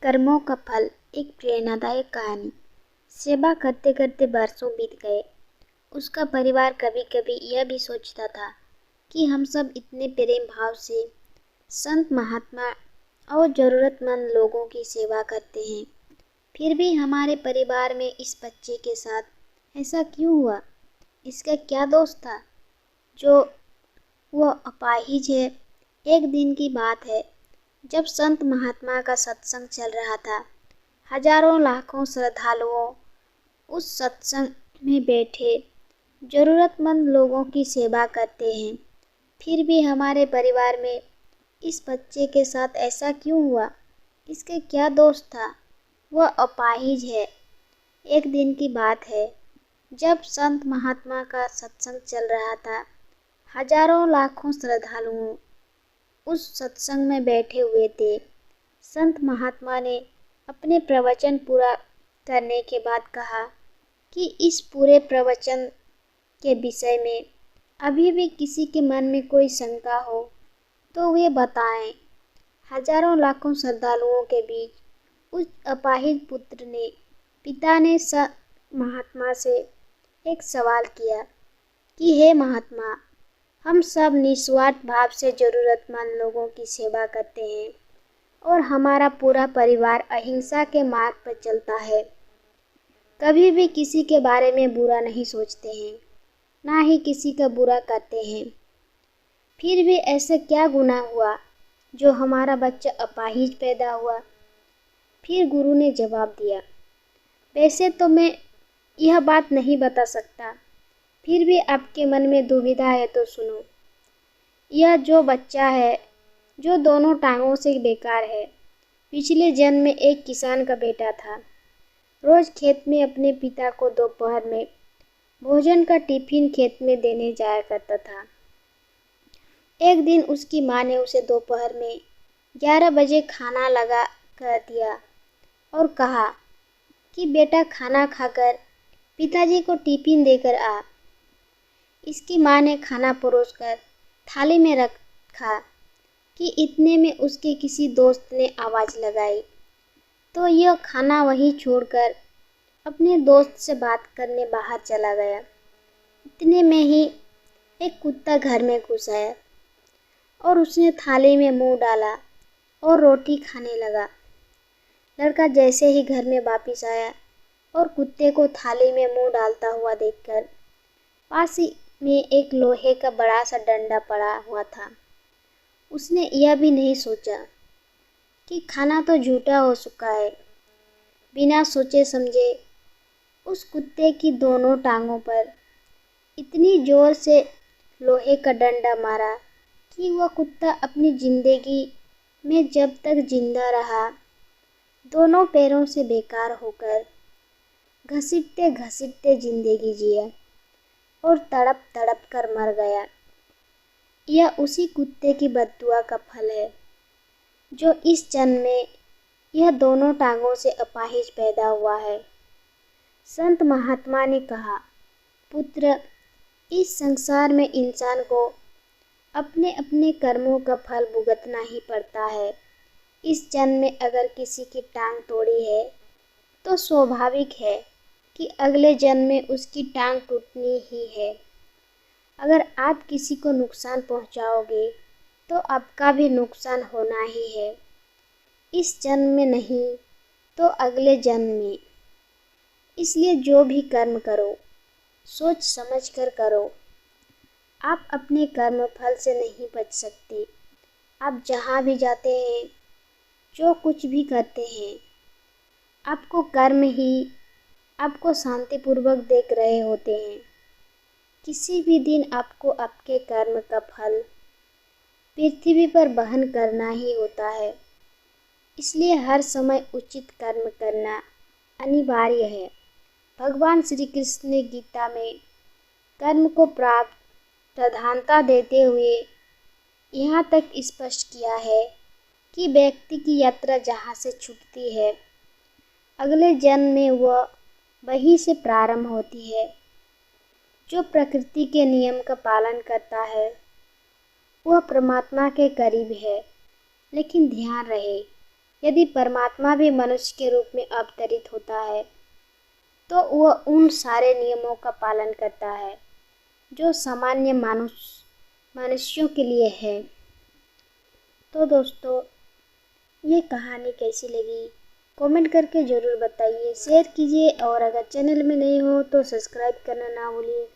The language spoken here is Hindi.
कर्मों का फल। एक प्रेरणादायक कहानी। सेवा करते करते बरसों बीत गए। उसका परिवार कभी कभी यह भी सोचता था कि हम सब इतने प्रेम भाव से संत महात्मा और ज़रूरतमंद लोगों की सेवा करते हैं, फिर भी हमारे परिवार में इस बच्चे के साथ ऐसा क्यों हुआ? इसका क्या दोष था जो वह अपाहिज है? एक दिन की बात है, जब संत महात्मा का सत्संग चल रहा था। हजारों लाखों श्रद्धालुओं उस सत्संग में बैठे जरूरतमंद लोगों की सेवा करते हैं, फिर भी हमारे परिवार में इस बच्चे के साथ ऐसा क्यों हुआ? इसके क्या दोष था? वह अपाहिज है। एक दिन की बात है, जब संत महात्मा का सत्संग चल रहा था। हजारों लाखों श्रद्धालुओं उस सत्संग में बैठे हुए थे। संत महात्मा ने अपने प्रवचन पूरा करने के बाद कहा कि इस पूरे प्रवचन के विषय में अभी भी किसी के मन में कोई शंका हो तो वे बताएं। हजारों लाखों श्रद्धालुओं के बीच उस अपाहिज पुत्र ने पिता ने संत महात्मा से एक सवाल किया कि हे महात्मा, हम सब निस्वार्थ भाव से जरूरतमंद लोगों की सेवा करते हैं और हमारा पूरा परिवार अहिंसा के मार्ग पर चलता है। कभी भी किसी के बारे में बुरा नहीं सोचते हैं, ना ही किसी का बुरा करते हैं। फिर भी ऐसा क्या गुनाह हुआ जो हमारा बच्चा अपाहिज पैदा हुआ? फिर गुरु ने जवाब दिया, वैसे तो मैं यह बात नहीं बता सकता, फिर भी आपके मन में दुविधा है तो सुनो। यह जो बच्चा है, जो दोनों टांगों से बेकार है, पिछले जन्म में एक किसान का बेटा था। रोज खेत में अपने पिता को दोपहर में भोजन का टिफिन खेत में देने जाया करता था। एक दिन उसकी माँ ने उसे दोपहर में 11 बजे खाना लगा कर दिया और कहा कि बेटा खाना खाकर पिताजी को टिफिन देकर आ। इसकी माँ ने खाना परोसकर थाली में रखा कि इतने में उसके किसी दोस्त ने आवाज़ लगाई, तो यह खाना वहीं छोड़कर अपने दोस्त से बात करने बाहर चला गया। इतने में ही एक कुत्ता घर में घुस आया और उसने थाली में मुंह डाला और रोटी खाने लगा। लड़का जैसे ही घर में वापस आया और कुत्ते को थाली में मुंह डालता हुआ देखकर पास ही में एक लोहे का बड़ा सा डंडा पड़ा हुआ था। उसने यह भी नहीं सोचा कि खाना तो झूठा हो चुका है। बिना सोचे समझे उस कुत्ते की दोनों टांगों पर इतनी जोर से लोहे का डंडा मारा कि वह कुत्ता अपनी जिंदगी में जब तक जिंदा रहा, दोनों पैरों से बेकार होकर घसीटते घसीटते जिंदगी जिया और तड़प तड़प कर मर गया। यह उसी कुत्ते की बद्दुआ का फल है जो इस जन्म में यह दोनों टांगों से अपाहिज पैदा हुआ है। संत महात्मा ने कहा, पुत्र, इस संसार में इंसान को अपने अपने कर्मों का फल भुगतना ही पड़ता है। इस जन्म में अगर किसी की टांग तोड़ी है तो स्वाभाविक है कि अगले जन्म में उसकी टांग टूटनी ही है। अगर आप किसी को नुकसान पहुंचाओगे तो आपका भी नुकसान होना ही है, इस जन्म में नहीं तो अगले जन्म में। इसलिए जो भी कर्म करो सोच समझ कर करो। आप अपने कर्म फल से नहीं बच सकते। आप जहाँ भी जाते हैं, जो कुछ भी करते हैं, आपको कर्म ही आपको शांतिपूर्वक देख रहे होते हैं। किसी भी दिन आपको आपके कर्म का फल पृथ्वी पर वहन करना ही होता है। इसलिए हर समय उचित कर्म करना अनिवार्य है। भगवान श्री कृष्ण ने गीता में कर्म को प्राधान्यता देते हुए यहाँ तक स्पष्ट किया है कि व्यक्ति की यात्रा जहाँ से छूटती है, अगले जन्म में वह वहीं से प्रारंभ होती है। जो प्रकृति के नियम का पालन करता है वह परमात्मा के करीब है। लेकिन ध्यान रहे, यदि परमात्मा भी मनुष्य के रूप में अवतरित होता है तो वह उन सारे नियमों का पालन करता है जो सामान्य मनुष्यों के लिए है। तो दोस्तों, ये कहानी कैसी लगी कमेंट करके ज़रूर बताइए, शेयर कीजिए और अगर चैनल में नए हो तो सब्सक्राइब करना ना भूलिए।